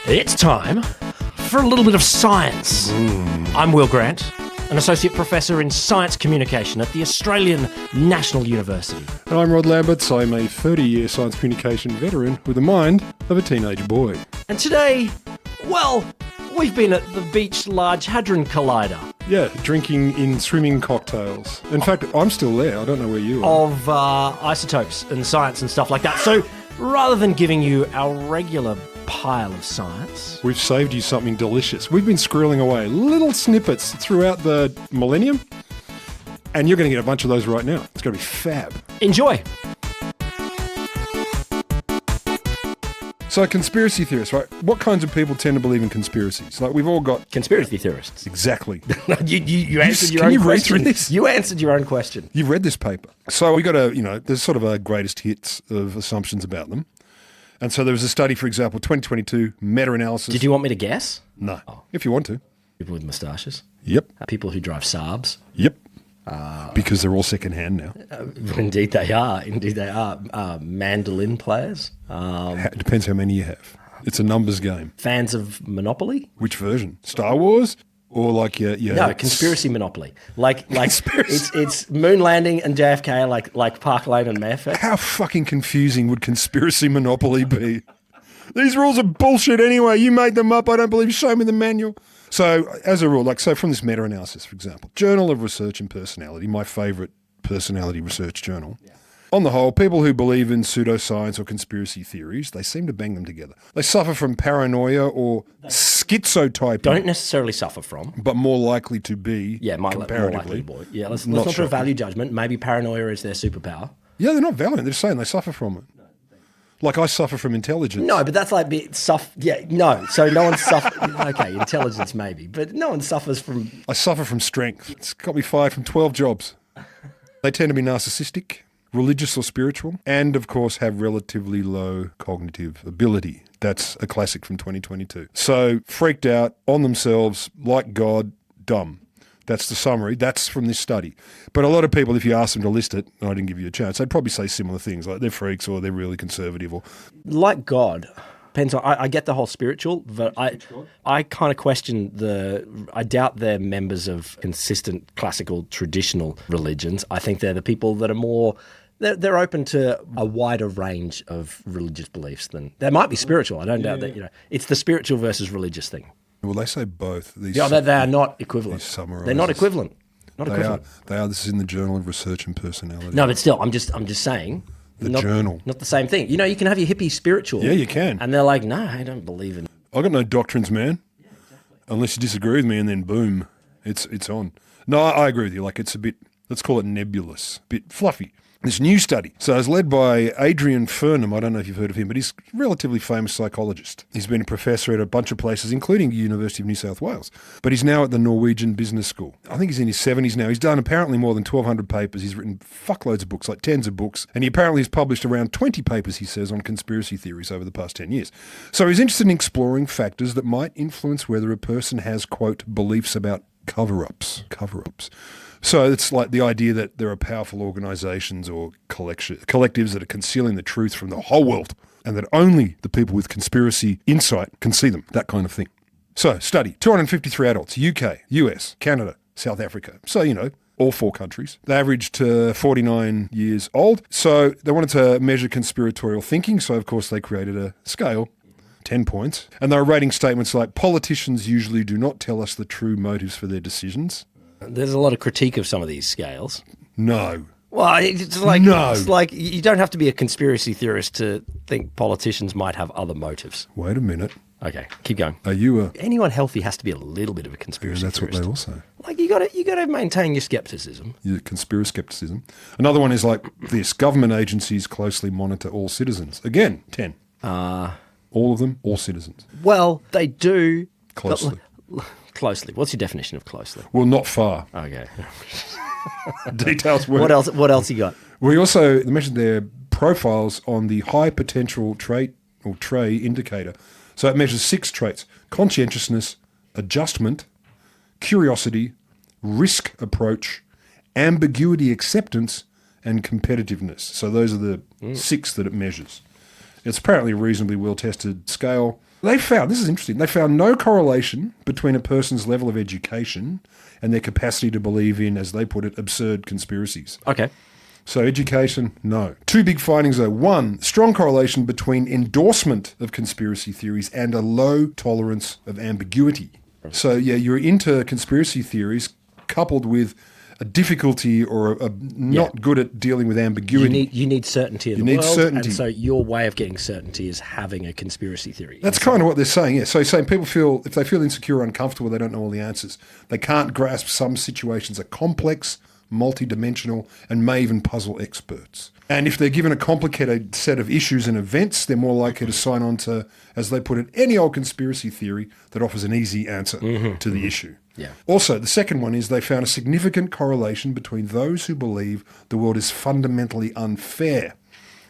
It's time for a little bit of science. I'm Will Grant, an Associate Professor in Science Communication at the Australian National University. And I'm Rod Lamberts. I'm a 30-year science communication veteran with the mind of a teenage boy. And today, well, we've been at the Beach Large Hadron Collider. Yeah, drinking in swimming cocktails. In fact, I'm still there. I don't know where you are. Of isotopes and science and stuff like that. So rather than giving you our regular pile of science, we've saved you something delicious. We've been squirreling away little snippets throughout the millennium, and you're going to get a bunch of those right now. It's going to be fab. Enjoy. So conspiracy theorists, right? What kinds of people tend to believe in conspiracies? Like, we've all got... Conspiracy theorists. Exactly. You answered your Can own you read question. through this? You answered your own question. You've read this paper. So we got there's sort of a greatest hits of assumptions about them. And so there was a study, for example, 2022 meta-analysis. Did you want me to guess? No. If you want to. People with moustaches? Yep. People who drive Saabs? Yep. Because they're all second-hand now. Indeed they are. Indeed they are. Mandolin players? It depends how many you have. It's a numbers game. Fans of Monopoly? Which version? Star Wars? Or like your No, conspiracy Monopoly. Like it's moon landing and JFK like Park Lane and Mayfair. How fucking confusing would conspiracy Monopoly be? These rules are bullshit anyway. You made them up. I don't believe you. Show me the manual. So as a rule, from this meta-analysis, for example, Journal of Research and Personality, my favourite personality research journal. Yeah. On the whole, people who believe in pseudoscience or conspiracy theories, they seem to bang them together. They suffer from paranoia or schizotyping. Don't necessarily suffer from. But more likely to be, More likely comparatively. to be. Yeah, let's not do a value judgment. Maybe paranoia is their superpower. Yeah, they're not valiant. They're just saying they suffer from it. Like I suffer from intelligence. No, but that's like no. So no one suffers. Okay, intelligence maybe, but no one suffers from. I suffer from strength. It's got me fired from 12 jobs. They tend to be narcissistic, religious or spiritual, and of course have relatively low cognitive ability. That's a classic from 2022. So freaked out, on themselves, like God, dumb. That's the summary. That's from this study. But a lot of people, if you ask them to list it, and I didn't give you a chance, they'd probably say similar things, like they're freaks or they're really conservative. Or like God. Depends on, I get the whole spiritual, but I kind of question I doubt they're members of consistent classical traditional religions. I think they're the people that are more... They're open to a wider range of religious beliefs than... They might be spiritual. I don't doubt that. It's the spiritual versus religious thing. Well, they say both. They are not equivalent. They're not equivalent. Not equivalent. They are. This is in the Journal of Research and Personality. No, but still, I'm just saying. Journal. Not the same thing. You can have your hippie spiritual. Yeah, you can. And they're like, no, I don't believe in... I got no doctrines, man. Yeah, exactly. Unless you disagree with me, and then boom, it's on. No, I agree with you. Like, it's a bit, let's call it nebulous, a bit fluffy. This new study, so it's led by Adrian Phonemes. I don't know if you've heard of him, but he's a relatively famous psychologist. He's been a professor at a bunch of places, including the University of New South Wales. But he's now at the Norwegian Business School. I think he's in his 70s now. He's done apparently more than 1,200 papers. He's written fuckloads of books, like tens of books. And he apparently has published around 20 papers, he says, on conspiracy theories over the past 10 years. So he's interested in exploring factors that might influence whether a person has, quote, beliefs about cover-ups. So it's like the idea that there are powerful organisations or collectives that are concealing the truth from the whole world and that only the people with conspiracy insight can see them, that kind of thing. So study, 253 adults, UK, US, Canada, South Africa. So, all 4 countries. They averaged 49 years old. So they wanted to measure conspiratorial thinking. So, of course, they created a scale, 10 points. And they were rating statements like, politicians usually do not tell us the true motives for their decisions. There's a lot of critique of some of these scales. No. Well, it's like you don't have to be a conspiracy theorist to think politicians might have other motives. Wait a minute. Okay, keep going. Are you anyone healthy has to be a little bit of a conspiracy theorist? That's what they all say. Like you got to maintain your skepticism. Your conspiracy skepticism. Another one is like this: government agencies closely monitor all citizens. Again, 10. All of them, all citizens. Well, they do closely. Closely. What's your definition of closely? Well, not far. Okay. Details were. What else you got? We also mentioned their profiles on the high potential trait or trait indicator. So it measures 6 traits: conscientiousness, adjustment, curiosity, risk approach, ambiguity acceptance, and competitiveness. So those are the 6 that it measures. It's apparently a reasonably well-tested scale. They found, this is interesting, they found no correlation between a person's level of education and their capacity to believe in, as they put it, absurd conspiracies. Okay. So education, no. Two big findings though. One, strong correlation between endorsement of conspiracy theories and a low tolerance of ambiguity. So yeah, you're into conspiracy theories coupled with a difficulty or a not good at dealing with ambiguity. You need certainty in the need world, certainty. and so your way of getting certainty is having a conspiracy theory. That's kind of what they're saying, yeah. So saying people feel, if they feel insecure or uncomfortable, they don't know all the answers. They can't grasp some situations are complex, multidimensional, and may even puzzle experts. And if they're given a complicated set of issues and events, they're more likely to sign on to, as they put it, any old conspiracy theory that offers an easy answer to the issue. Yeah. Also, the second one is they found a significant correlation between those who believe the world is fundamentally unfair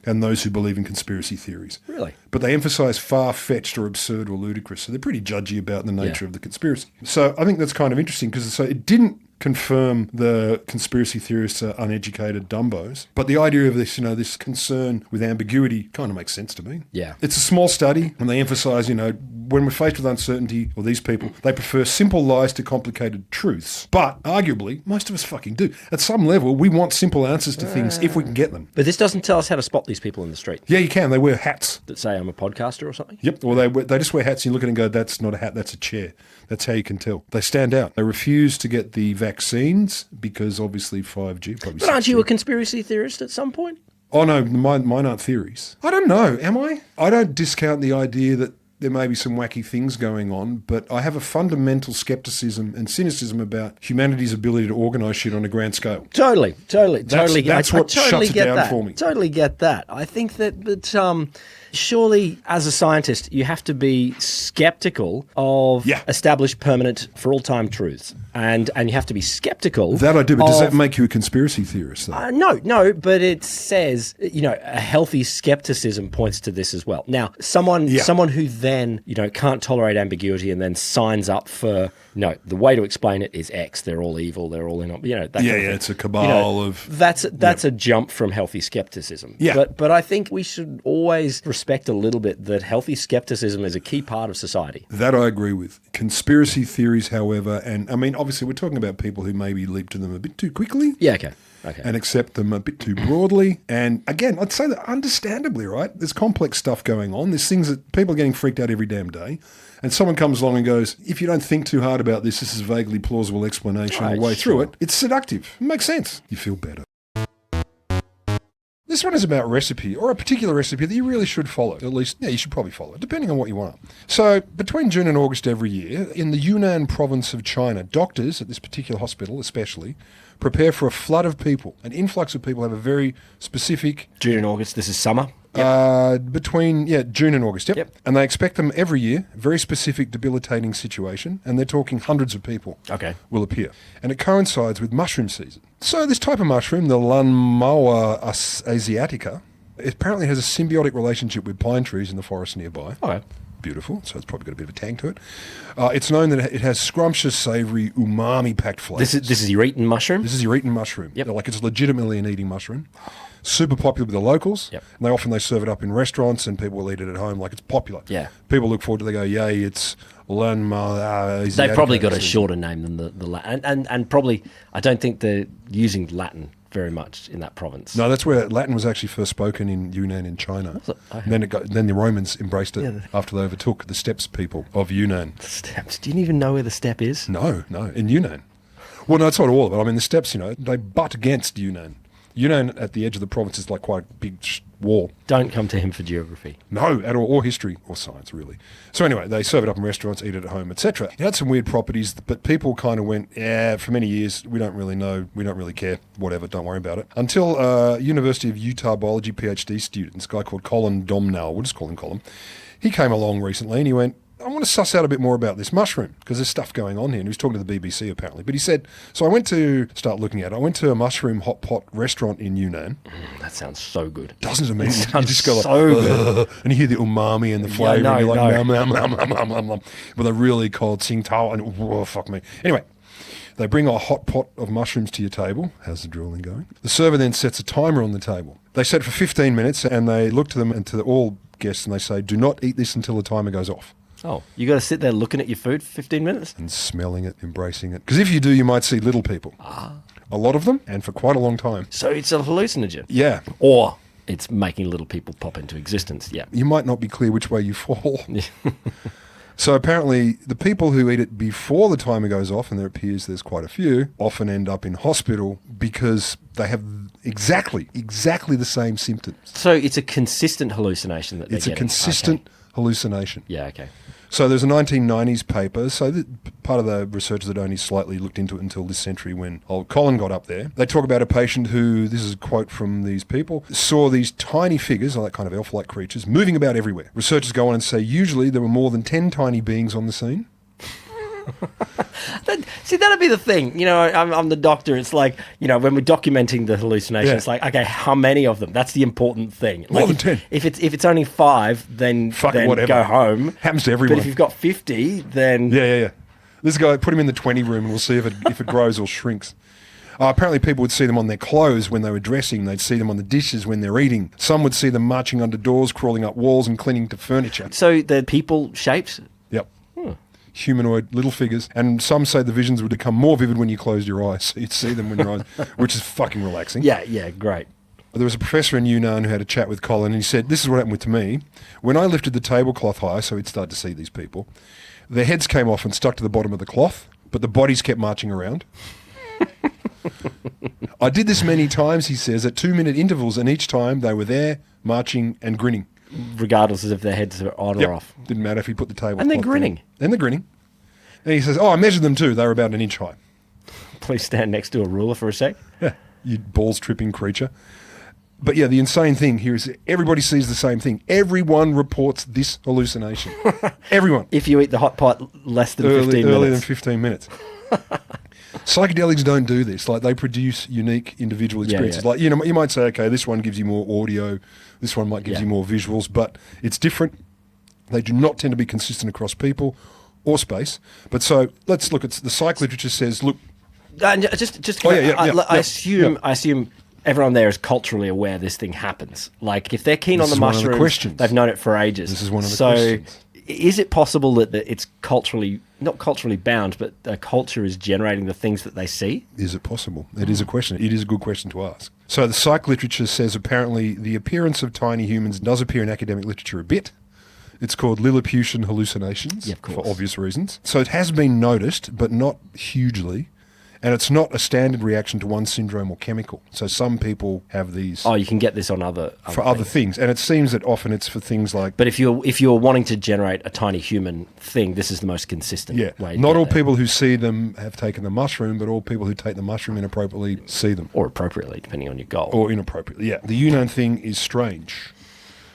and those who believe in conspiracy theories. Really? But they emphasise far-fetched or absurd or ludicrous. So they're pretty judgy about the nature of the conspiracy. So I think that's kind of interesting because it didn't confirm the conspiracy theorists are uneducated dumbos. But the idea of this, this concern with ambiguity kind of makes sense to me. Yeah. It's a small study and they emphasise, when we're faced with uncertainty, or these people, they prefer simple lies to complicated truths. But arguably, most of us fucking do. At some level, we want simple answers to things if we can get them. But this doesn't tell us how to spot these people in the street Yeah, you can. They wear hats. that say I'm a podcaster or something. Yep. Or they just wear hats and you look at it and go, that's not a hat, that's a chair. That's how you can tell. They stand out. They refuse to get the vaccines because obviously 5G, probably But aren't 6G. you a conspiracy theorist at some point? Oh no, mine aren't theories. I don't know, am I? I don't discount the idea that there may be some wacky things going on, but I have a fundamental skepticism and cynicism about humanity's ability to organise shit on a grand scale. Totally. That's what totally shuts it get down that. for me. Totally get that. I think that surely, as a scientist, you have to be skeptical of established, permanent, for all time truths, and you have to be skeptical. That I do, but does that make you a conspiracy theorist, though? No, but it says, a healthy skepticism points to this as well. Now, someone who then, can't tolerate ambiguity and then signs up for, the way to explain it is X. They're all evil. They're all in. That kind of thing. It's a cabal of. That's a jump from healthy skepticism. Yeah. But I think we should always respect a little bit that healthy skepticism is a key part of society. That I agree with. Conspiracy theories, however, and I mean, obviously, we're talking about people who maybe leap to them a bit too quickly. Yeah. Okay. And accept them a bit too broadly. And again, I'd say that understandably, right? There's complex stuff going on. There's things that people are getting freaked out every damn day. And someone comes along and goes, if you don't think too hard about this is a vaguely plausible explanation or way through it. It's seductive. It makes sense. You feel better. This one is about recipe, or a particular recipe that you really should follow. At least, you should probably follow it, depending on what you want. So, between June and August every year, in the Yunnan province of China, doctors at this particular hospital especially prepare for a flood of people. An influx of people have a very specific... June and August, this is summer. Between June and August, yep. And they expect them every year, very specific debilitating situation, and they're talking hundreds of people will appear. And it coincides with mushroom season. So this type of mushroom, the Lanmoa asiatica, it apparently has a symbiotic relationship with pine trees in the forest nearby. Okay. Beautiful, so it's probably got a bit of a tang to it. It's known that it has scrumptious, savoury, umami-packed flavours. This is your eaten mushroom? This is your eaten mushroom. Yep. Like it's legitimately an eating mushroom. Super popular with the locals. Yep. And they serve it up in restaurants and people will eat it at home. Like it's popular. Yeah. People look forward to it. They go, yay, it's Lanma. They've probably got a shorter name than the Latin. And probably, I don't think they're using Latin very much in that province. No, that's where Latin was actually first spoken in Yunnan in China. Okay. And then the Romans embraced it after they overtook the steppes people of Yunnan. The steppes. Do you even know where the steppe is? No, in Yunnan. Well, no, it's not all of it. I mean, the steppes, they butt against Yunnan. Yunnan at the edge of the province is like quite a big wall. Don't come to him for geography. No, at all, or history, or science, really. So anyway, they serve it up in restaurants, eat it at home, etc. It had some weird properties, but people kind of went, for many years, we don't really know, we don't really care, whatever, don't worry about it. Until University of Utah biology PhD student, this guy called Colin Domnall, we'll just call him Colin, he came along recently and he went, I want to suss out a bit more about this mushroom because there's stuff going on here. And he was talking to the BBC apparently. But he said, so I went to start looking at it. I went to a mushroom hot pot restaurant in Yunnan. That sounds so good. Doesn't it, man? It sounds you just go like, so good. And you hear the umami and the flavour. And you're like, nom, nom, nom, nom, nom, nom, nom, with a really cold Tsingtao. And whoa, fuck me. Anyway, they bring a hot pot of mushrooms to your table. How's the drilling going? The server then sets a timer on the table. They set it for 15 minutes and they look to them and to all guests and they say, do not eat this until the timer goes off. Oh, you got to sit there looking at your food for 15 minutes? And smelling it, embracing it. Because if you do, you might see little people. A lot of them, and for quite a long time. So it's a hallucinogen? Yeah. Or it's making little people pop into existence, yeah. You might not be clear which way you fall. So apparently the people who eat it before the timer goes off, and there appears there's quite a few, often end up in hospital because they have exactly the same symptoms. So it's a consistent hallucination that they're getting? It's a consistent hallucination. Yeah, okay. So there's a 1990s paper. So part of the researchers had only slightly looked into it until this century when old Colin got up there. They talk about a patient who, this is a quote from these people, saw these tiny figures, like kind of elf-like creatures, moving about everywhere. Researchers go on and say usually there were more than 10 tiny beings on the scene. See, that'd be the thing. You know, I'm the doctor. It's like, you know, when we're documenting the hallucination, it's like, okay, how many of them? That's the important thing. Like More than 10. If it's only 5, then whatever. Go home. Happens to everyone. But if you've got 50, then... Yeah. This guy, put him in the 20 room and we'll see if it grows or shrinks. Apparently people would see them on their clothes when they were dressing. They'd see them on the dishes when they're eating. Some would see them marching under doors, crawling up walls and clinging to furniture. So they're people shaped? Yep. Humanoid little figures, and some say the visions would become more vivid when you closed your eyes, so you'd see them when your eyes, which is fucking relaxing. Yeah, great. There was a professor in Yunnan who had a chat with Colin, and he said, this is what happened to me. When I lifted the tablecloth high, so he'd start to see these people, their heads came off and stuck to the bottom of the cloth, but the bodies kept marching around. I did this many times, he says, at 2-minute intervals, and each time they were there, marching and grinning. Regardless of if their heads are on or off. Didn't matter if he put the table. And they're grinning. And they're grinning. And he says, I measured them too. They were about an inch high. Please stand next to a ruler for a sec. Yeah, you balls-tripping creature. But yeah, the insane thing here is everybody sees the same thing. Everyone reports this hallucination. Everyone. If you eat the hot pot less than 15 minutes. Earlier than 15 minutes. Psychedelics don't do this. Like, they produce unique individual experiences. Yeah. Like, you know, you might say, okay, this one gives you more audio, this one might give you more visuals, but it's different. They do not tend to be consistent across people or space. But so let's look at the psych literature says, look. I assume everyone there is culturally aware this thing happens. Like, if they're keen on the mushrooms, they've known it for ages. This is one of the questions. Is it possible that it's culturally, not culturally bound, but a culture is generating the things that they see? Is it possible? It is a question. It is a good question to ask. So the psych literature says apparently the appearance of tiny humans does appear in academic literature a bit. It's called Lilliputian hallucinations, for obvious reasons. So it has been noticed, but not hugely. And it's not a standard reaction to one syndrome or chemical. So some people have these. Oh, you can get this on other things. And it seems that often it's for things like. But if you're wanting to generate a tiny human thing, this is the most consistent way. Not all people who see them have taken the mushroom, but all people who take the mushroom inappropriately see them. Or appropriately, depending on your goal. Or inappropriately, yeah. The Yunnan thing is strange.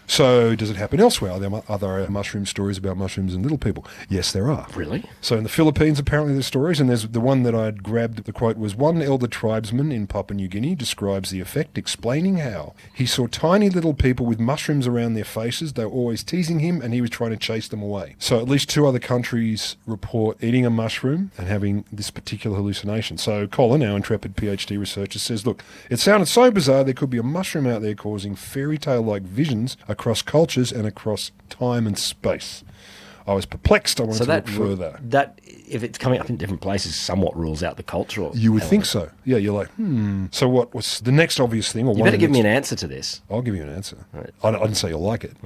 So does it happen elsewhere? Are there other mushroom stories about mushrooms and little people? Yes, there are. Really? So in the Philippines, apparently there's stories, and there's the one that I'd grabbed, the quote was, one elder tribesman in Papua New Guinea describes the effect, explaining how he saw tiny little people with mushrooms around their faces. They were always teasing him, and he was trying to chase them away. So at least 2 other countries report eating a mushroom and having this particular hallucination. So Colin, our intrepid PhD researcher, says, look, it sounded so bizarre there could be a mushroom out there causing fairy tale-like visions across cultures and across time and space. I was perplexed. I wanted to look further. That, if it's coming up in different places, somewhat rules out the cultural. You would think so. Yeah, you're like, So what was the next obvious thing? Or you better give me an answer to this. I'll give you an answer. Right. I didn't say you'll like it.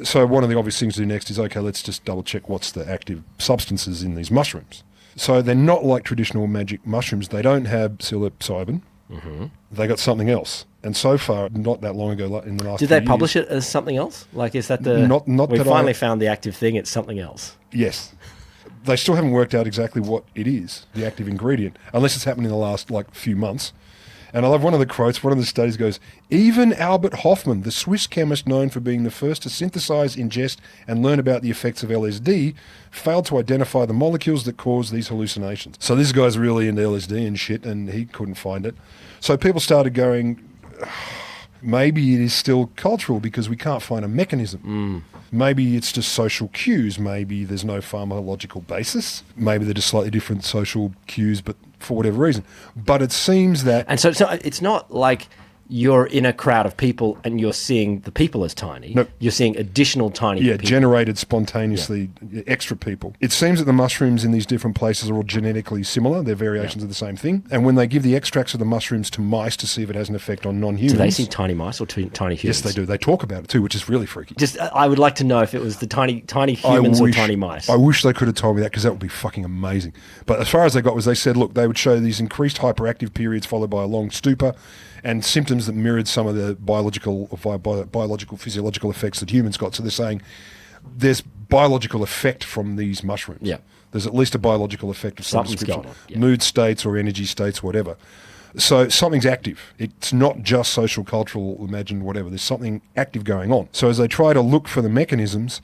So one of the obvious things to do next is, okay, let's just double check what's the active substances in these mushrooms. So they're not like traditional magic mushrooms. They don't have psilocybin. Mm-hmm. They got something else. And so far, not that long ago, in the last Did they publish it as something else? Like, is that the... Not we that finally found the active thing, it's something else. Yes. They still haven't worked out exactly what it is, the active ingredient, unless it's happened in the last, few months. And I love one of the quotes. One of the studies goes, even Albert Hofmann, the Swiss chemist known for being the first to synthesize, ingest, and learn about the effects of LSD, failed to identify the molecules that cause these hallucinations. So this guy's really into LSD and shit, and he couldn't find it. So people started going, maybe it is still cultural because we can't find a mechanism. Maybe it's just social cues. Maybe there's no pharmacological basis. Maybe they're just slightly different social cues, but for whatever reason. But it seems that... And so it's not like you're in a crowd of people and you're seeing the people as tiny. No. You're seeing additional tiny people. Generated spontaneously, extra people. It seems that the mushrooms in these different places are all genetically similar. They're variations of the same thing. And when they give the extracts of the mushrooms to mice to see if it has an effect on non-humans... Do they see tiny mice or tiny humans? Yes, they do. They talk about it too, which is really freaky. Just, I would like to know if it was the tiny humans or tiny mice. I wish they could have told me that, because that would be fucking amazing. But as far as they got was they said, look, they would show these increased hyperactive periods followed by a long stupor and symptoms that mirrored some of the biological, physiological effects that humans got. So they're saying there's biological effect from these mushrooms. Yeah. There's at least a biological effect of some Something's description. going on. Yeah. Mood states or energy states, whatever. So something's active. It's not just social, cultural, imagined, whatever. There's something active going on. So as they try to look for the mechanisms,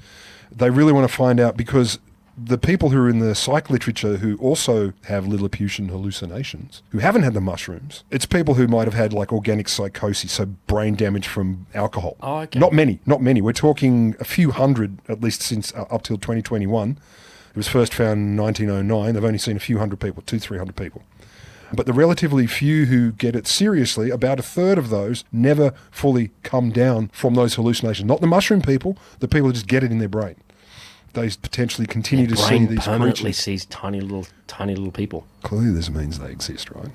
they really want to find out, because the people who are in the psych literature who also have Lilliputian hallucinations, who haven't had the mushrooms, it's people who might have had like organic psychosis, so brain damage from alcohol. Oh, okay. Not many. We're talking a few hundred, at least since up till 2021. It was first found in 1909. They've only seen a few hundred people, 200-300 people. But the relatively few who get it seriously, about a third of those never fully come down from those hallucinations. Not the mushroom people, the people who just get it in their brain. They potentially continue to see these permanently creatures. sees tiny little people. Clearly this means they exist, right?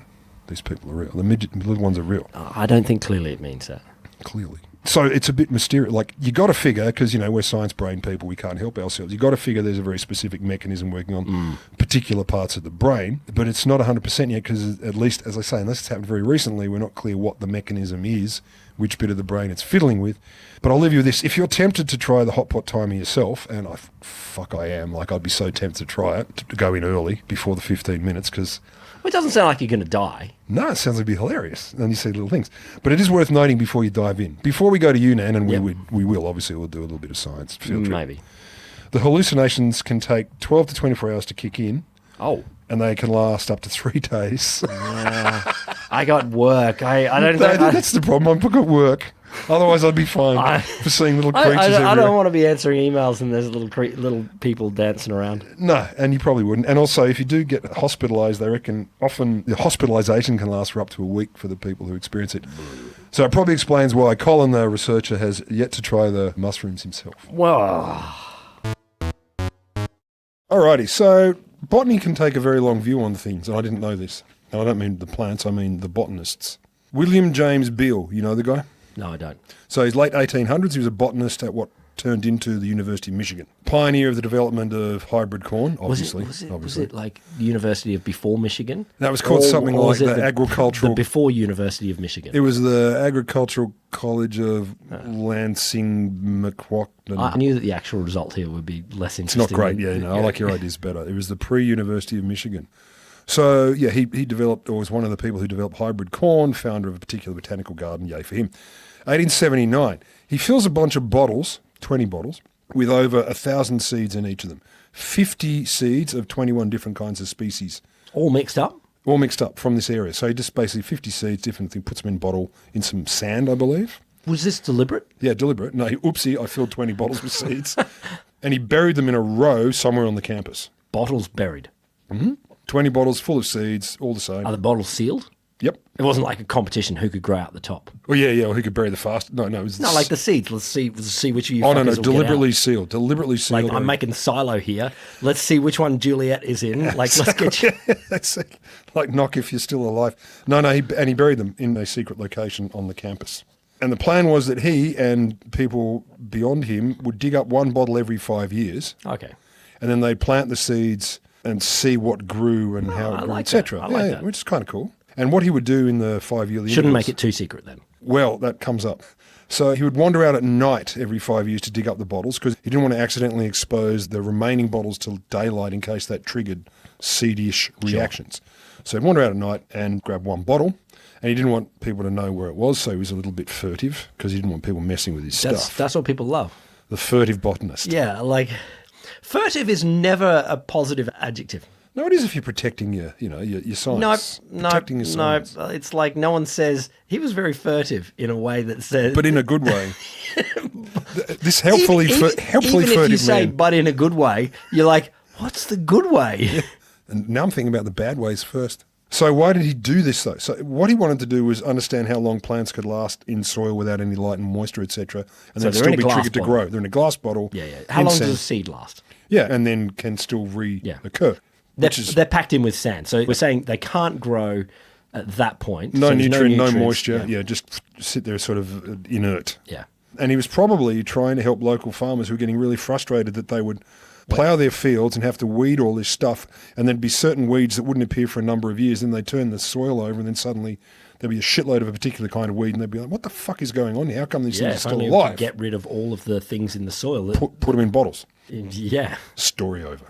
These people are real. The little ones are real. I don't think clearly it means that. Clearly. So it's a bit mysterious. Like, you got to figure, because, we're science brain people, we can't help ourselves. You got to figure there's a very specific mechanism working on particular parts of the brain, but it's not 100% yet, because at least, as I say, unless it's happened very recently, we're not clear what the mechanism is, which bit of the brain it's fiddling with. But I'll leave you with this. If you're tempted to try the hot pot timer yourself, and I am, like, I'd be so tempted to try it, to go in early before the 15 minutes, because... Well, it doesn't sound like you're going to die. No, it sounds like it'd be hilarious. And you see little things. But it is worth noting before you dive in. Before we go to UNAN, and we will, obviously, we'll do a little bit of science field trip. Maybe. The hallucinations can take 12 to 24 hours to kick in. Oh. And they can last up to 3 days. I got work. I don't think... That's the problem. I've got work. Otherwise, I'd be fine for seeing little creatures everywhere. I don't want to be answering emails and there's little people dancing around. No, and you probably wouldn't. And also, if you do get hospitalised, they reckon often the hospitalisation can last for up to a week for the people who experience it. So it probably explains why Colin, the researcher, has yet to try the mushrooms himself. Well... Alrighty, so botany can take a very long view on things, and I didn't know this. And I don't mean the plants, I mean the botanists. William James Beale, you know the guy? No, I don't. So he's late 1800s. He was a botanist at what turned into the University of Michigan. Pioneer of the development of hybrid corn, obviously. Was it like the University of before Michigan? That was called something like the agricultural... The before University of Michigan. It was the Agricultural College of Lansing McQuack. I knew that the actual result here would be less interesting. It's not great, I like your ideas better. It was the pre-University of Michigan. So, he developed, or was one of the people who developed hybrid corn, founder of a particular botanical garden, yay for him. 1879, he fills a bunch of bottles, 20 bottles, with over 1,000 seeds in each of them. 50 seeds of 21 different kinds of species. All mixed up? All mixed up from this area. So he just basically 50 seeds, different thing, puts them in a bottle in some sand, I believe. Was this deliberate? Yeah, deliberate. No, oopsie, I filled 20 bottles with seeds. And he buried them in a row somewhere on the campus. Bottles buried? Mm-hmm. 20 bottles full of seeds, all the same. Are the bottles sealed? Yep. It wasn't like a competition who could grow out the top. Well, or who could bury the fastest. No, it was... No, like the seeds. Let's see which of you no, deliberately sealed. Deliberately sealed. Like, I'm making a silo here. Let's see which one Juliet is in. Like, exactly. let's get you... That's it. Like, knock if you're still alive. No, he buried them in a secret location on the campus. And the plan was that he and people beyond him would dig up one bottle every 5 years. Okay. And then they'd plant the seeds and see what grew and how it grew, etc. I like that. Which is kind of cool. And what he would do in the 5 year... Shouldn't make it too secret then. Well, that comes up. So he would wander out at night every 5 years to dig up the bottles because he didn't want to accidentally expose the remaining bottles to daylight in case that triggered seedish reactions. So he'd wander out at night and grab one bottle, and he didn't want people to know where it was, so he was a little bit furtive because he didn't want people messing with his stuff. That's what people love. The furtive botanist. Yeah, like... Furtive is never a positive adjective. No, it is if you're protecting your science. Protecting your science. No, it's like no one says, he was very furtive in a way that says... But in a good way. This helpfully furtive even if you say, but in a good way, you're like, what's the good way? Yeah. And now I'm thinking about the bad ways first. So why did he do this, though? So what he wanted to do was understand how long plants could last in soil without any light and moisture, etc., and So then they're still in a be glass triggered to bottle. grow. They're in a glass bottle. Yeah, yeah. How in long sand. does a seed last? Yeah, and then can still reoccur. They're packed in with sand. So we're saying they can't grow at that point. No so there's nutrient, no nutrients. moisture. Yeah, just sit there sort of inert. Yeah. And he was probably trying to help local farmers who were getting really frustrated that they would plough their fields and have to weed all this stuff, and there'd be certain weeds that wouldn't appear for a number of years, then they'd turn the soil over, and then suddenly there'd be a shitload of a particular kind of weed, and they'd be like, what the fuck is going on here? How come these things are if still only we alive? could get rid of all of the things in the soil. That, Put them in bottles. yeah. Story over.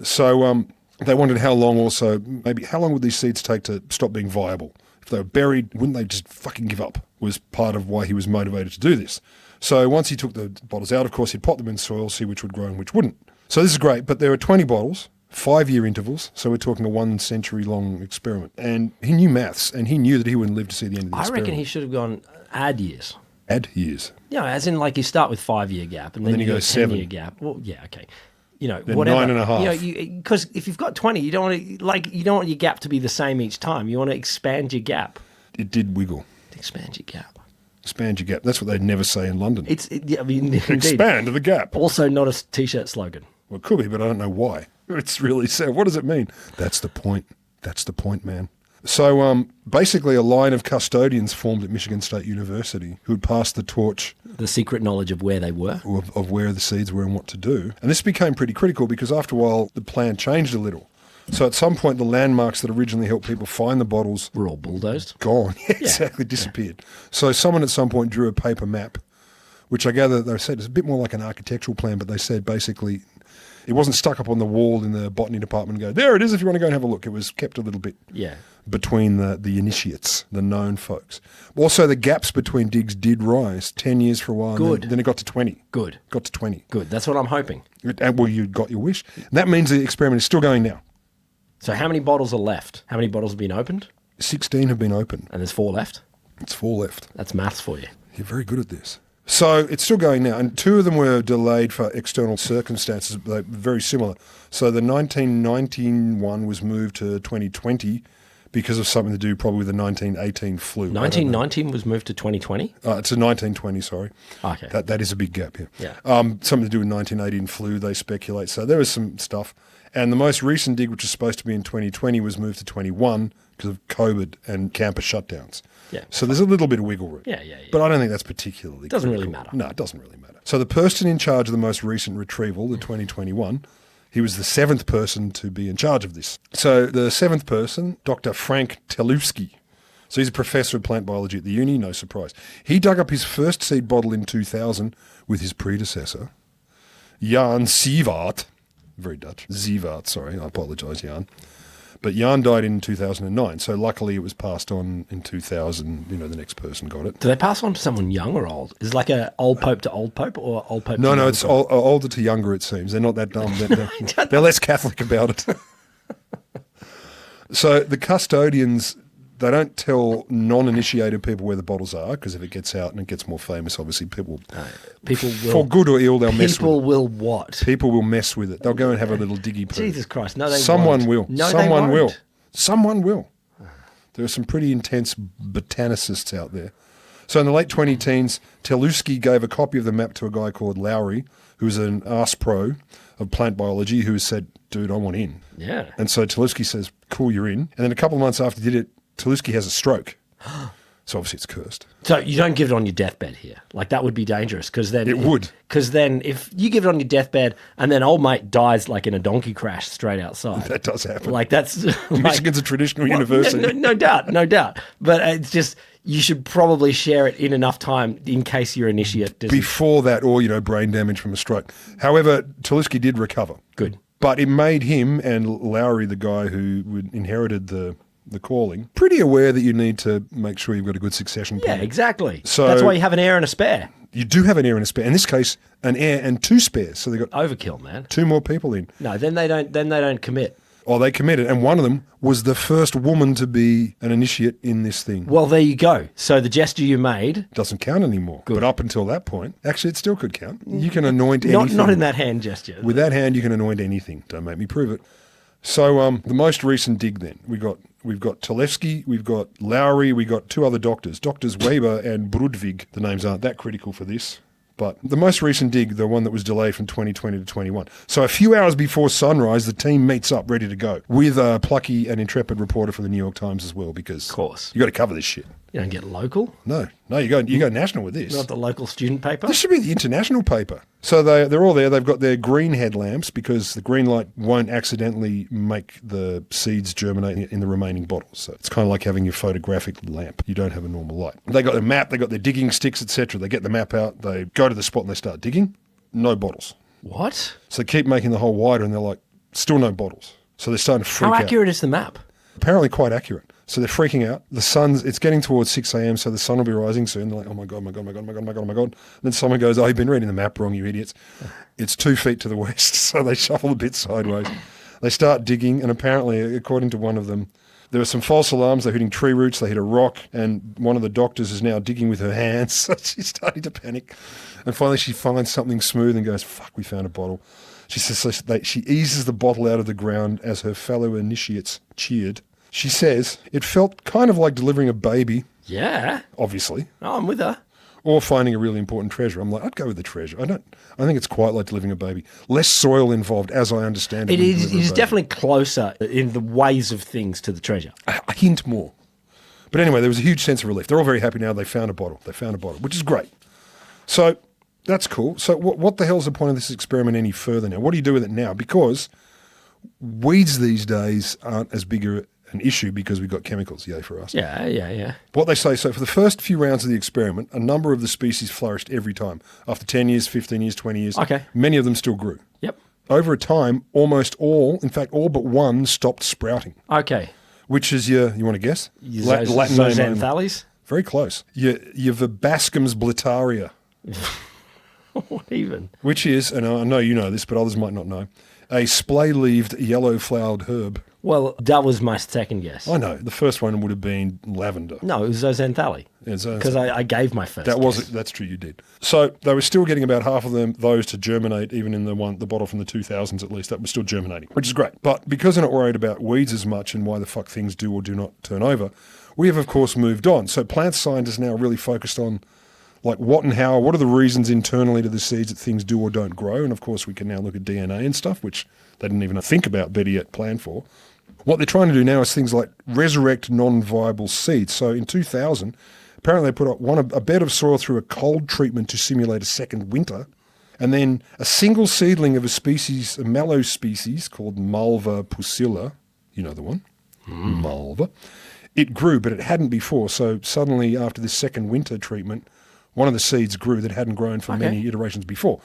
So they wondered how long also, maybe how long would these seeds take to stop being viable? If they were buried, wouldn't they just fucking give up? Was part of why he was motivated to do this. So once he took the bottles out, of course, he'd pot them in soil, see which would grow and which wouldn't. So this is great, but there are 20 bottles, 5-year intervals, so we're talking a 1 century long experiment. And he knew maths, and he knew that he wouldn't live to see the end of the I experiment. reckon he should have gone add years. Add years. Yeah, as in like you start with 5-year gap and then you you go go 7. 10-year gap. Well, yeah, okay. Then Whatever. 9.5. Because if you've got 20, you don't want your gap to be the same each time. You want to expand your gap. It did wiggle. Expand your gap. Expand your gap. That's what they'd never say in London. Indeed. Expand the gap. Also not a T-shirt slogan. Well, it could be, but I don't know why. It's really sad. What does it mean? That's the point. That's the point, man. So basically a line of custodians formed at Michigan State University who had passed the torch The secret knowledge of where they were. of where the seeds were and what to do. And this became pretty critical because after a while the plan changed a little. So at some point the landmarks that originally helped people find the bottles Were all bulldozed. gone. Exactly, disappeared. So someone at some point drew a paper map, which I gather they said is a bit more like an architectural plan, but they said basically it wasn't stuck up on the wall in the botany department and go, there it is if you want to go and have a look. It was kept a little bit Yeah. between the initiates, the known folks. Also, the gaps between digs did rise, 10 years for a while. Good. And then it got to 20. Good. Got to 20. Good. That's what I'm hoping. And, well, you got your wish. And that means the experiment is still going now. So how many bottles are left? How many bottles have been opened? 16 have been opened. And there's 4 left? It's 4 left. That's maths for you. You're very good at this. So it's still going now, and 2 of them were delayed for external circumstances, but they're very similar. So the 1919 one was moved to 2020 because of something to do probably with the 1918 flu. 1919 was moved to 2020? It's a 1920, sorry. Okay. That is a big gap, yeah. Yeah. Something to do with 1918 flu, they speculate. So there was some stuff. And the most recent dig, which was supposed to be in 2020, was moved to 21 because of COVID and campus shutdowns. Yeah. So there's a little bit of wiggle room. Yeah. But I don't think that's particularly Doesn't really critical. matter. No, it doesn't really matter. So the person in charge of the most recent retrieval, the 2021, he was the 7th person to be in charge of this. So the 7th person, Dr. Frank Telewski. So he's a professor of plant biology at the uni, no surprise. He dug up his first seed bottle in 2000 with his predecessor, Jan Sievart. Very Dutch. Sievart, sorry, I apologise, Jan. But Jan died in 2009, so luckily it was passed on in 2000. The next person got it. Do they pass on to someone young or old? Is it like a old pope to old pope or old pope to No, young it's pope? older to younger, it seems. They're not that dumb. They're less Catholic about it. So the custodians, they don't tell non-initiated people where the bottles are, because if it gets out and it gets more famous, obviously people will, for good or ill, they'll mess with it. People will what? People will mess with it. They'll go and have a little diggy poo. Jesus Christ, no, they Someone won't. will. No, Someone they will. won't. Someone will. There are some pretty intense botanicists out there. So in the late 2010s, Telewski gave a copy of the map to a guy called Lowry, who's an arse pro of plant biology, who said, dude, I want in. Yeah. And so Telewski says, cool, you're in. And then a couple of months after he did it, Telewski has a stroke. So obviously it's cursed. So you don't give it on your deathbed here. Like that would be dangerous because then... It would. Because then if you give it on your deathbed and then old mate dies like in a donkey crash straight outside. That does happen. Like that's... Michigan's a traditional university. No doubt. But it's just... You should probably share it in enough time in case your initiate doesn't... Before that or, brain damage from a stroke. However, Telewski did recover. Good. But it made him and Lowry, the guy who inherited the calling, pretty aware that you need to make sure you've got a good succession plan. Yeah, exactly. So that's why you have an heir and a spare. You do have an heir and a spare. In this case, an heir and 2 spares. So they've got Overkill, man. 2 more people in. No, then they don't commit. Oh, they committed. And one of them was the first woman to be an initiate in this thing. Well, there you go. So the gesture you made... Doesn't count anymore. Good. But up until that point, actually, it still could count. You can anoint anything. Not in that hand gesture. With that hand, you can anoint anything. Don't make me prove it. So the most recent dig then, we got we've got Talevsky, we've got Lowry, we've got two other doctors, Doctors Weber and Brudvig. The names aren't that critical for this. But the most recent dig, the one that was delayed from 2020 to 21. So a few hours before sunrise, the team meets up ready to go with a plucky and intrepid reporter from the New York Times as well, because Of course. you got to cover this shit. You don't get local? No, you go national with this. Not the local student paper? This should be the international paper. So they're all there. They've got their green headlamps because the green light won't accidentally make the seeds germinate in the remaining bottles. So it's kind of like having your photographic lamp. You don't have a normal light. They got their map. They got their digging sticks, etc. They get the map out. They go to the spot and they start digging. No bottles. What? So they keep making the hole wider and they're like, still no bottles. So they're starting to freak out. How accurate is the map? Apparently quite accurate. So they're freaking out. It's getting towards 6 a.m, so the sun will be rising soon. They're like, oh my God, oh my God, oh my God, oh my God, oh my God, oh my God. And then someone goes, oh, you've been reading the map wrong, you idiots. It's 2 feet to the west. So they shuffle a bit sideways. They start digging, and apparently, according to one of them, there were some false alarms. They're hitting tree roots, they hit a rock, and one of the doctors is now digging with her hands. So she's starting to panic. And finally she finds something smooth and goes, fuck, we found a bottle. She says she eases the bottle out of the ground as her fellow initiates cheered. She says, it felt kind of like delivering a baby. Yeah. Obviously. Oh, I'm with her. Or finding a really important treasure. I'm like, I'd go with the treasure. I think it's quite like delivering a baby. Less soil involved, as I understand it. It is definitely closer in the ways of things to the treasure. A hint more. But anyway, there was a huge sense of relief. They're all very happy now. They found a bottle, which is great. So that's cool. So what the hell's the point of this experiment any further now? What do you do with it now? Because weeds these days aren't as big an issue because we've got chemicals, yay for us. Yeah. What they say, so for the first few rounds of the experiment, a number of the species flourished every time. After 10 years, 15 years, 20 years, okay, many of them still grew. Yep. Over a time, almost all, in fact, all but one stopped sprouting. Okay. Which is you want to guess? Latin name. Zoxanthales? Very close. Your Verbascum's blitaria. What even? Which is, and I know you know this, but others might not know, a splay-leaved yellow-flowered herb. Well, that was my second guess. I know. The first one would have been lavender. No, it was Zoxanthale. Because I gave my first guess. That's true, you did. So they were still getting about half of those to germinate, even in the bottle from the 2000s at least. That was still germinating, which is great. But because they're not worried about weeds as much and why the fuck things do or do not turn over, we have, of course, moved on. So plant scientists now really focused on like what and how, what are the reasons internally to the seeds that things do or don't grow? And of course, we can now look at DNA and stuff, which they didn't even think about, better yet, plan for. What they're trying to do now is things like resurrect non-viable seeds. So in 2000, apparently they put up a bed of soil through a cold treatment to simulate a second winter, and then a single seedling of a mallow species called Malva pusilla, you know the one, Malva, it grew, but it hadn't before. So suddenly, after this second winter treatment, one of the seeds grew that hadn't grown for many iterations before.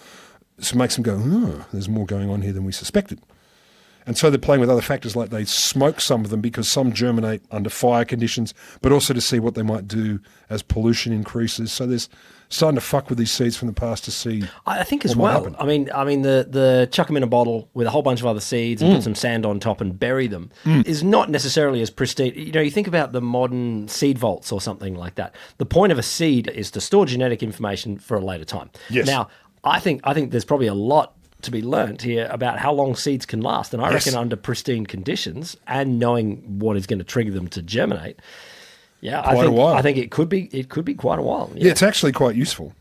So it makes them go, oh, there's more going on here than we suspected. And so they're playing with other factors, like they smoke some of them because some germinate under fire conditions, but also to see what they might do as pollution increases. So there's starting to fuck with these seeds from the past to see. I think as well. I mean, the chuck them in a bottle with a whole bunch of other seeds and put some sand on top and bury them is not necessarily as pristine. You know, you think about the modern seed vaults or something like that. The point of a seed is to store genetic information for a later time. Yes. Now, I think there's probably a lot to be learnt here about how long seeds can last, and I reckon under pristine conditions and knowing what is going to trigger them to germinate, I think it could be quite a while. Yeah, it's actually quite useful.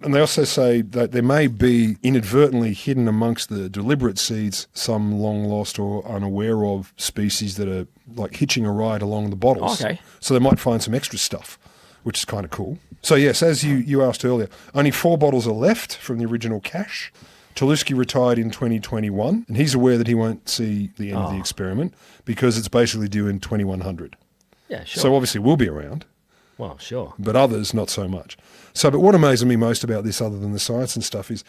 And they also say that there may be inadvertently hidden amongst the deliberate seeds some long lost or unaware of species that are like hitching a ride along the bottles. Okay. So they might find some extra stuff, which is kind of cool. So yes, as you asked earlier, only 4 bottles are left from the original cache. Talusky retired in 2021, and he's aware that he won't see the end of the experiment because it's basically due in 2100. Yeah, sure. So obviously we'll be around. Well, sure. But others, not so much. But what amazes me most about this, other than the science and stuff, is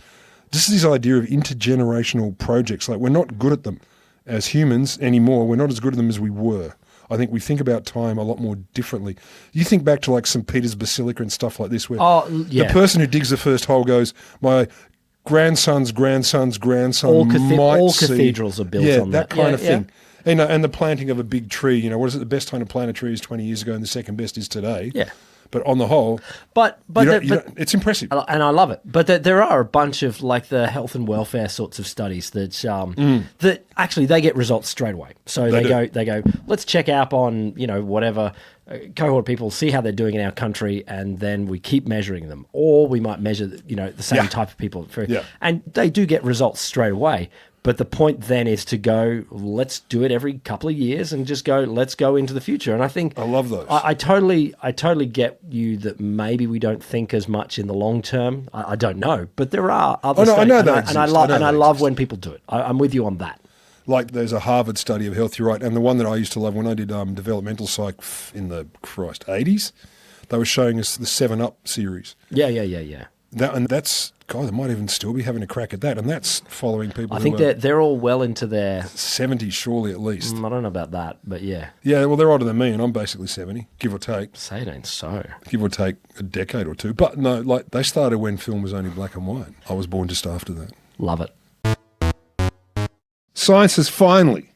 just this idea of intergenerational projects. Like, we're not good at them as humans anymore. We're not as good at them as we were. I think we think about time a lot more differently. You think back to like St. Peter's Basilica and stuff like this, where the person who digs the first hole goes, my grandson's grandson all cathedrals are built on that kind of thing. And the planting of a big tree, what is it? The best time to plant a tree is 20 years ago and the second best is today. Yeah. But on the whole, But it's impressive. and I love it. But there are a bunch of like the health and welfare sorts of studies that that actually they get results straight away. So they go, let's check up on whatever cohort of people, see how they're doing in our country, and then we keep measuring them, or we might measure the same type of people. And they do get results straight away. But the point then is to go, let's do it every couple of years and just go, let's go into the future. And I think I love those. I totally get you that maybe we don't think as much in the long term. I don't know, but there are other studies, I know that exists. and I love when people do it. I'm with you on that. Like there's a Harvard study of health, you're right, and the one that I used to love when I did developmental psych in the 80s, they were showing us the 7-Up series. Yeah. That's, God, they might even still be having a crack at that, and that's following people I think they're all well into their 70s, surely at least. I don't know about that, but yeah. Yeah, well, they're older than me, and I'm basically 70, give or take. Say it ain't so. Give or take a decade or two. But no, like they started when film was only black and white. I was born just after that. Love it. Science has finally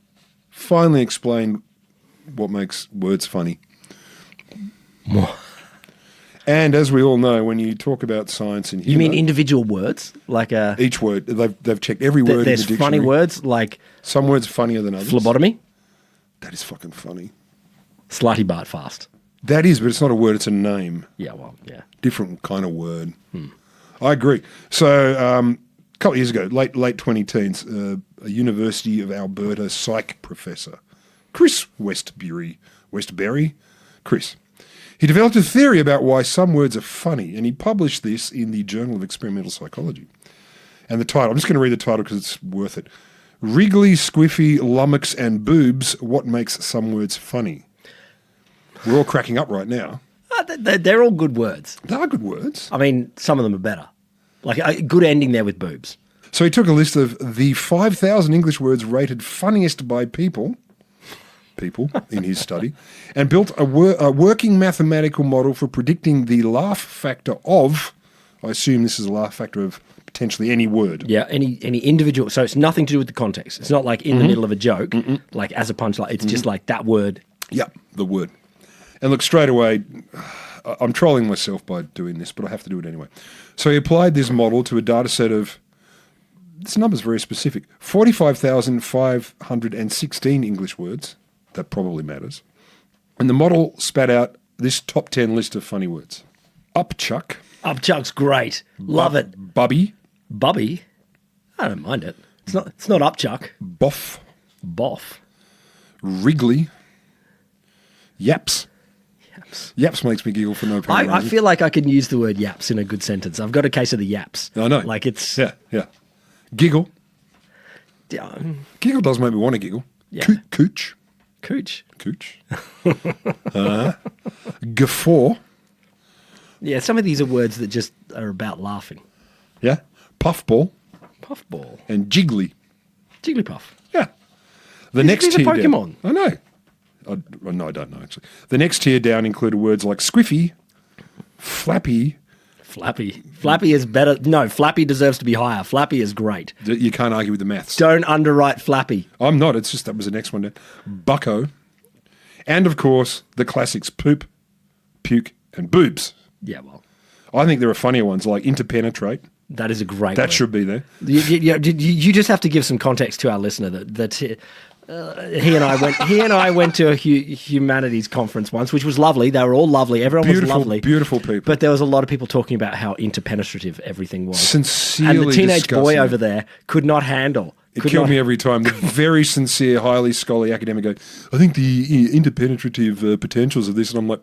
explained what makes words funny. And as we all know, when you talk about science and humour... You mean individual words? Like each word. They've checked every word in the dictionary. There's funny words like... Some words funnier than others. Phlebotomy? That is fucking funny. Slutty Bart Fast. That is, but it's not a word, it's a name. Yeah, well, yeah. Different kind of word. I agree. So, a couple of years ago, late 2010s, a University of Alberta psych professor, Chris Westbury, Chris. He developed a theory about why some words are funny, and he published this in the Journal of Experimental Psychology. And the title, I'm just going to read the title because it's worth it. Wriggly, Squiffy, Lummox and Boobs, What Makes Some Words Funny. We're all cracking up right now. They're all good words. They are good words. I mean, some of them are better. Like a good ending there with boobs. So he took a list of the 5,000 English words rated funniest by people in his study, and built a working mathematical model for predicting the laugh factor of, I assume this is a laugh factor of potentially any word. Yeah, any individual. So it's nothing to do with the context. It's not like in the middle of a joke, like as a punchline. It's just like that word. Yeah, the word. And look, straight away, I'm trolling myself by doing this, but I have to do it anyway. So he applied this model to a data set of, this number's very specific, 45,516 English words. That probably matters. And the model spat out this top 10 list of funny words. Upchuck. Upchuck's great. Love it. Bubby. Bubby? I don't mind it. It's not upchuck. Boff. Boff. Wriggly. Yaps. Yaps makes me giggle for no apparent reason. I feel like I can use the word yaps in a good sentence. I've got a case of the yaps. I know. Like it's... Yeah. Giggle. Giggle does make me want to giggle. Yeah. Cooch. Guffaw. Yeah, some of these are words that just are about laughing. Yeah. Puffball. And jiggly. Jigglypuff. Yeah. The next tier down. Pokemon. I know. No, I don't know, actually. The next tier down included words like squiffy, flappy. Flappy is better. No, Flappy deserves to be higher. Flappy is great. You can't argue with the maths. Don't underwrite Flappy. I'm not. It's just that was the next one down. Bucko. And, of course, the classics poop, puke, and boobs. Yeah, well. I think there are funnier ones like interpenetrate. That is a great That word. should be there. You just have to give some context to our listener that he and I went to a humanities conference once, which was lovely. They were all lovely. Everyone was lovely. Beautiful people. But there was a lot of people talking about how interpenetrative everything was. Sincerely and the teenage boy disgusting. over there could not handle. It killed me every time. The very sincere, highly scholarly academic goes, I think the interpenetrative potentials of this, and I'm like,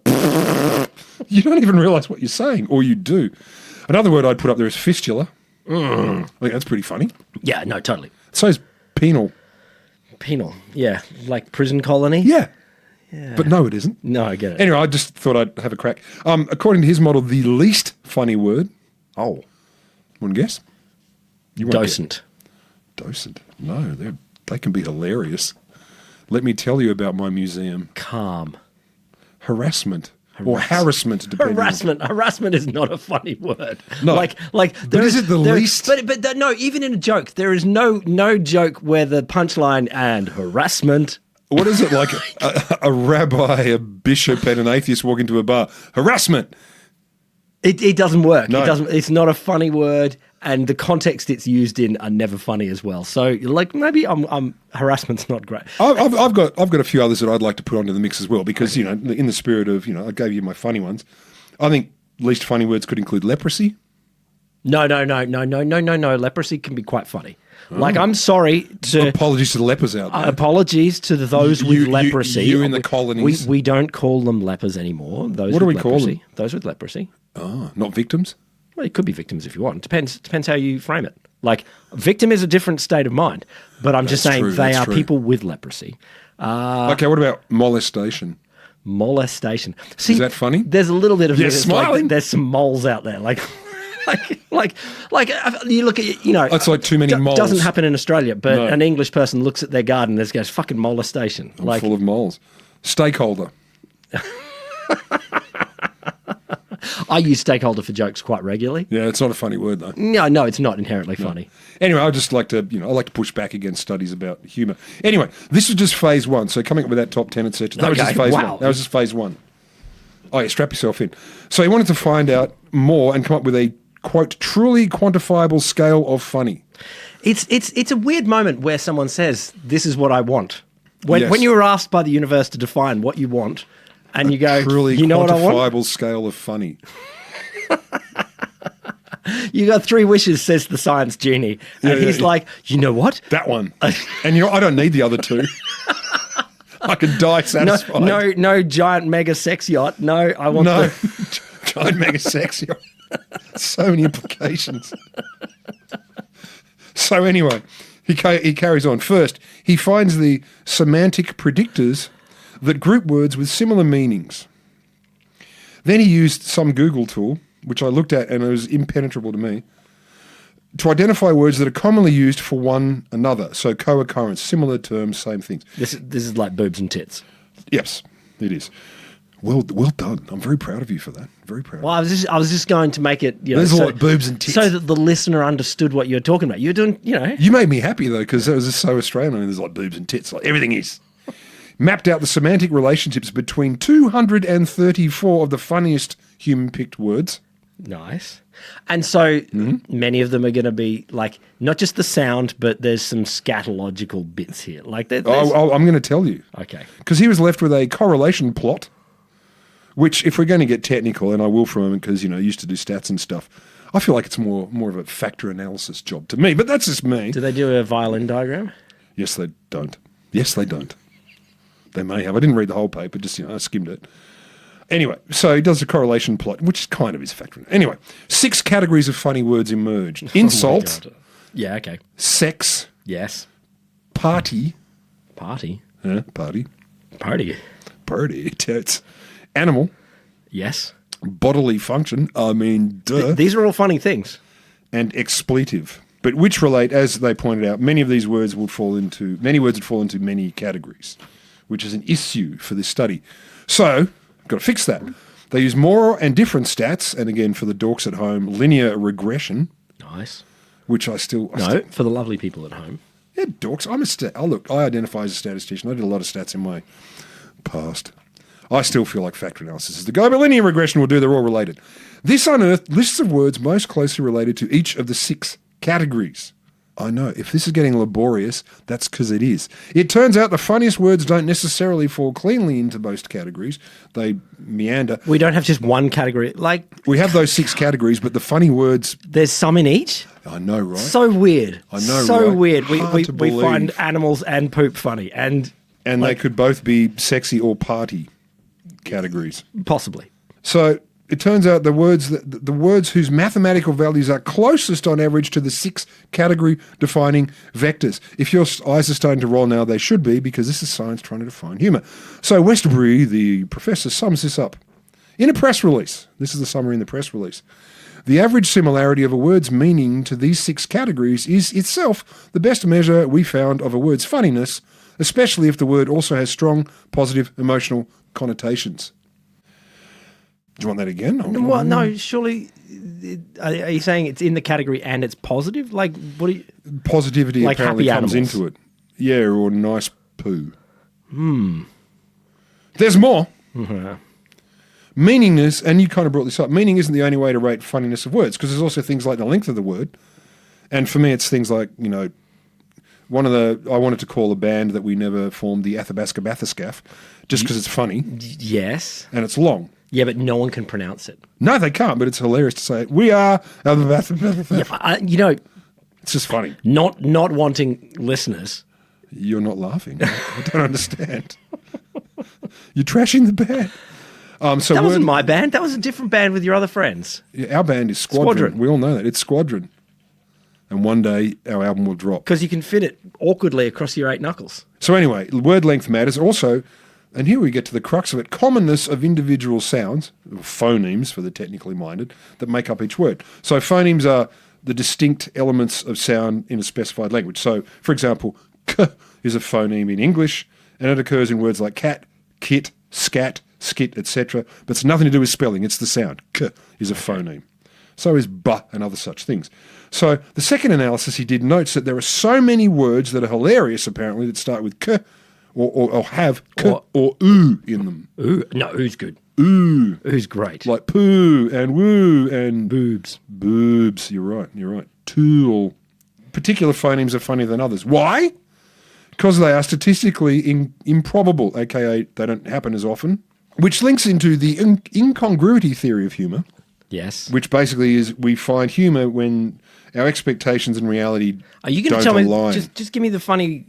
you don't even realise what you're saying, or you do. Another word I'd put up there is fistula. I think that's pretty funny. Yeah, no, totally. So is penal. Penal, yeah. Like prison colony? Yeah. But no, it isn't. No, I get it. Anyway, I just thought I'd have a crack. According to his model, the least funny word. Oh. Want to guess? You won't Docent. Docent. No, they can be hilarious. Let me tell you about my museum. Calm. Harassment. Or harassment, depending Harassment is not a funny word. No. Like but is it the least? But no, even in a joke, there is no joke where the punchline and harassment What is it like? A rabbi, a bishop, and an atheist walk into a bar. Harassment. It doesn't work. No. It doesn't. It's not a funny word, and the context it's used in are never funny as well. So, like, maybe harassment's not great. I've got a few others that I'd like to put onto the mix as well because, you know, in the spirit of, you know, I gave you my funny ones. I think least funny words could include leprosy. No. Leprosy can be quite funny. Like, I'm sorry to... Apologies to the lepers out there. Apologies to those with leprosy. You in the colonies. We don't call them lepers anymore. Those What do with we call them? Those with leprosy. Oh, not victims? Well, it could be victims if you want. Depends how you frame it. Like, victim is a different state of mind. But I'm just saying they are people with leprosy. Okay, what about molestation? Molestation. See, is that funny? There's a little bit of You're it's smiling. Like, there's some moles out there. Like you look at, you know, It's like too many moles. Doesn't happen in Australia, but an English person looks at their garden and goes, fucking molestation. I'm full of moles. Stakeholder. I use stakeholder for jokes quite regularly. Yeah, it's not a funny word though. No, it's not inherently funny. Anyway, I just like to, I like to push back against studies about humour. Anyway, this was just phase one. So coming up with that top 10, etc. That was just phase one. That was just phase one. Oh yeah, strap yourself in. So he wanted to find out more and come up with a, quote, truly quantifiable scale of funny. It's a weird moment where someone says, this is what I want. Yes. When you were asked by the universe to define what you want, and you go, truly you know what I want? quantifiable scale of funny. You got 3 wishes, says the science genie. And he's like, you know what? That one. And I don't need the other 2. I can die satisfied. No giant mega sex yacht. No, I want giant mega sex yacht. So many implications. So anyway, he carries on. First, he finds the semantic predictors that group words with similar meanings. Then he used some Google tool, which I looked at and it was impenetrable to me, to identify words that are commonly used for one another. So co-occurrence, similar terms, same things. This is like boobs and tits. Yes, it is. Well done. I'm very proud of you for that. Very proud. Well, I was just going to make it, there's a lot of boobs and tits. So that the listener understood what you were talking about. You're doing, You made me happy though, because that was just so Australian. I mean, there's like boobs and tits, like everything is. Mapped out the semantic relationships between 234 of the funniest human-picked words. Nice. And so many of them are going to be like, not just the sound, but there's some scatological bits here. Like I'm going to tell you. Okay. Because he was left with a correlation plot, which if we're going to get technical, and I will from him because, I used to do stats and stuff, I feel like it's more of a factor analysis job to me, but that's just me. Do they do a violin diagram? Yes, they don't. Yes, they don't. They may have. I didn't read the whole paper, just, I skimmed it. Anyway, so he does a correlation plot, which is kind of his factor. Anyway, 6 categories of funny words emerged. Insult. Oh yeah, okay. Sex. Yes. Party. Party. Party. Party. Party. Totes. Animal. Yes. Bodily function. I mean, duh. These are all funny things. And expletive. But which relate, as they pointed out, many words would fall into many categories, which is an issue for this study. So, got to fix that. They use more and different stats, and again, for the dorks at home, linear regression. Nice. Which for the lovely people at home. Yeah, dorks. I identify as a statistician. I did a lot of stats in my past. I still feel like factor analysis is the go, but linear regression will do. They're all related. This unearthed lists of words most closely related to each of the 6 categories. I know, if this is getting laborious, that's because it is. It turns out the funniest words don't necessarily fall cleanly into most categories. They meander. We don't have just one category. We have those 6 categories, but the funny words... There's some in each? I know, right? So weird. I know, so right? Weird. We find animals and poop funny. And they could both be sexy or party categories. Possibly. So... It turns out the words whose mathematical values are closest on average to the 6 category defining vectors. If your eyes are starting to roll now, they should be, because this is science trying to define humour. So Westbury, the professor, sums this up. In a press release, this is the summary in the press release, the average similarity of a word's meaning to these 6 categories is itself the best measure we found of a word's funniness, especially if the word also has strong, positive, emotional connotations. Do you want that again? Well, no, surely... Are you saying it's in the category and it's positive? Like, what do you... Positivity like apparently happy comes animals. into it. Yeah, or nice poo. There's more. Meaningness, and you kind of brought this up, meaning isn't the only way to rate funniness of words, because there's also things like the length of the word. And for me, it's things like, I wanted to call a band that we never formed the Athabasca Bathyscaph, just because it's funny. Yes. And it's long. Yeah, but no one can pronounce it. No, they can't, but it's hilarious to say it. We are Athabasca. Yeah, it's just funny. Not wanting listeners. You're not laughing. I don't understand. You're trashing the band. That wasn't my band. That was a different band with your other friends. Yeah, our band is Squadron. We all know that. It's Squadron. And one day our album will drop. Because you can fit it awkwardly across your 8 knuckles. So anyway, word length matters. Also, and here we get to the crux of it, commonness of individual sounds, or phonemes for the technically minded, that make up each word. So phonemes are the distinct elements of sound in a specified language. So, for example, k is a phoneme in English, and it occurs in words like cat, kit, scat, skit, etc. But it's nothing to do with spelling, it's the sound. K is a phoneme. So is ba and other such things. So the second analysis he did notes that there are so many words that are hilarious, apparently, that start with k or have k or oo in them. Ooh. No, oo's good. Ooh. Oo's great. Like poo and woo and boobs. Boobs, you're right. Tool. Particular phonemes are funnier than others. Why? Because they are statistically improbable, aka they don't happen as often, which links into the incongruity theory of humour. Yes. Which basically is we find humour when our expectations and reality Are you going to don't tell align. me, just give me the funny,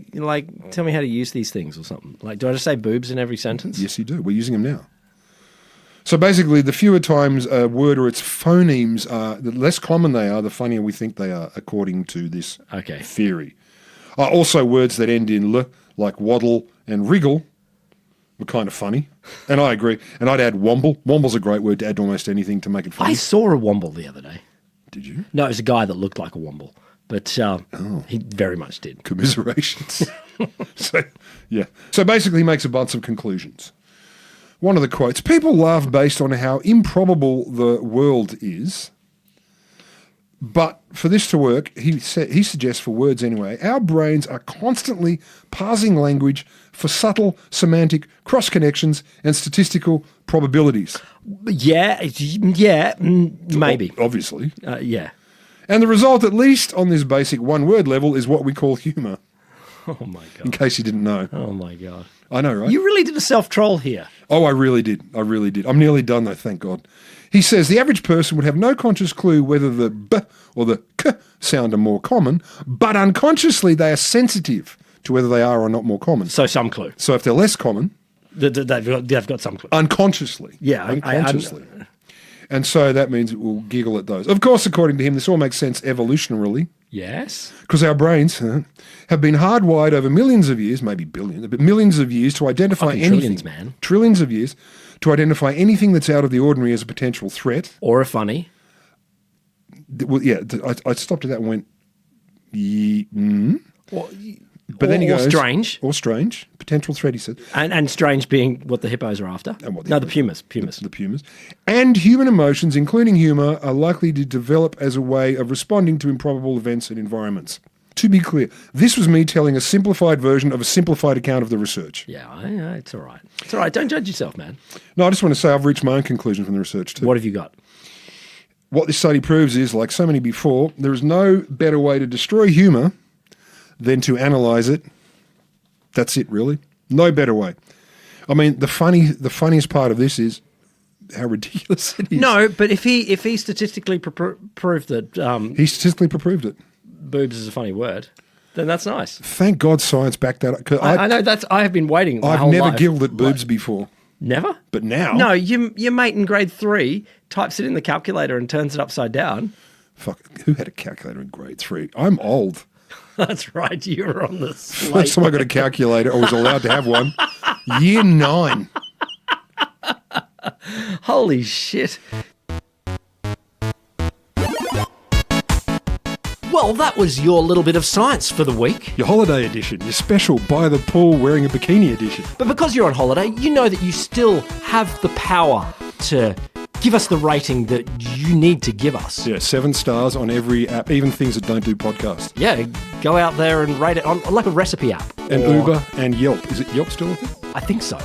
tell me how to use these things or something. Do I just say boobs in every sentence? Yes, you do. We're using them now. So basically, the fewer times a word or its phonemes are, the less common they are, the funnier we think they are, according to this theory. Also, words that end in l, like waddle and wriggle, were kind of funny. And I agree. And I'd add womble. Womble's a great word to add to almost anything to make it funny. I saw a womble the other day. Did you? No, it was a guy that looked like a womble. But he very much did. Commiserations. So basically he makes a bunch of conclusions. One of the quotes, people laugh based on how improbable the world is. But for this to work, he suggests for words anyway, our brains are constantly parsing language for subtle semantic cross-connections and statistical probabilities. Yeah, maybe. Obviously. Yeah. And the result, at least on this basic one-word level, is what we call humour. Oh, my God. In case you didn't know. Oh, my God. I know, right? You really did a self-troll here. Oh, I really did. I'm nearly done, though, thank God. He says the average person would have no conscious clue whether the b or the k sound are more common, but unconsciously they are sensitive to whether they are or not more common. So some clue. So if they're less common... They've got some clue. Unconsciously. Yeah. Unconsciously. And so that means it will giggle at those. Of course, according to him, this all makes sense evolutionarily. Yes. Because our brains have been hardwired over millions of years, maybe billions, but millions of years to identify anything. Trillions, man. Trillions of years to identify anything that's out of the ordinary as a potential threat. Or a funny. Well, yeah, I stopped at that and went, But then he goes, or strange. Potential threat, he said. And strange being what the hippos are after. The pumas. The pumas. And human emotions, including humour, are likely to develop as a way of responding to improbable events and environments. To be clear, this was me telling a simplified version of a simplified account of the research. Yeah, it's all right. It's all right. Don't judge yourself, man. No, I just want to say I've reached my own conclusion from the research too. What have you got? What this study proves is, like so many before, there is no better way to destroy humour than to analyse it. That's it, really. No better way. I mean, the funniest part of this is how ridiculous it is. No, but if he statistically proved that... he statistically proved it. Boobs is a funny word, then that's nice. Thank God science backed that up. I know I have been waiting my I've whole never life. giggled at boobs before. Never? But now... No, your mate in grade 3 types it in the calculator and turns it upside down. Fuck, who had a calculator in grade 3? I'm old. That's right, you were on the slate. First time I got a calculator, I was allowed to have one. Year 9. Holy shit. Well, that was your little bit of science for the week. Your holiday edition, your special by the pool wearing a bikini edition. But because you're on holiday, you know that you still have the power to give us the rating that you need to give us. Yeah, 7 stars on every app, even things that don't do podcasts. Yeah, go out there and rate it on like a recipe app And or- Uber and Yelp. Is it Yelp still a thing? I think so.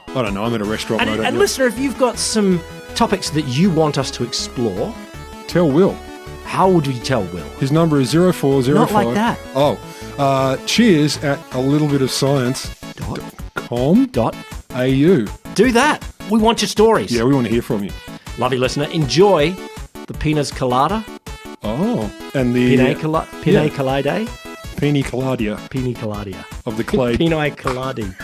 I don't know. I'm at a restaurant. And, listener, if you've got some topics that you want us to explore, tell Will. how would we tell Will? His number is 0405. Not like that. Oh, cheers at alittlebitofscience.com.au. Do that. We want your stories. Yeah, we want to hear from you. Love you, listener. Enjoy the pinas colada. Oh, and the Pina colada. Pina Coladia Pina coladia. of the clay. Pina coladi.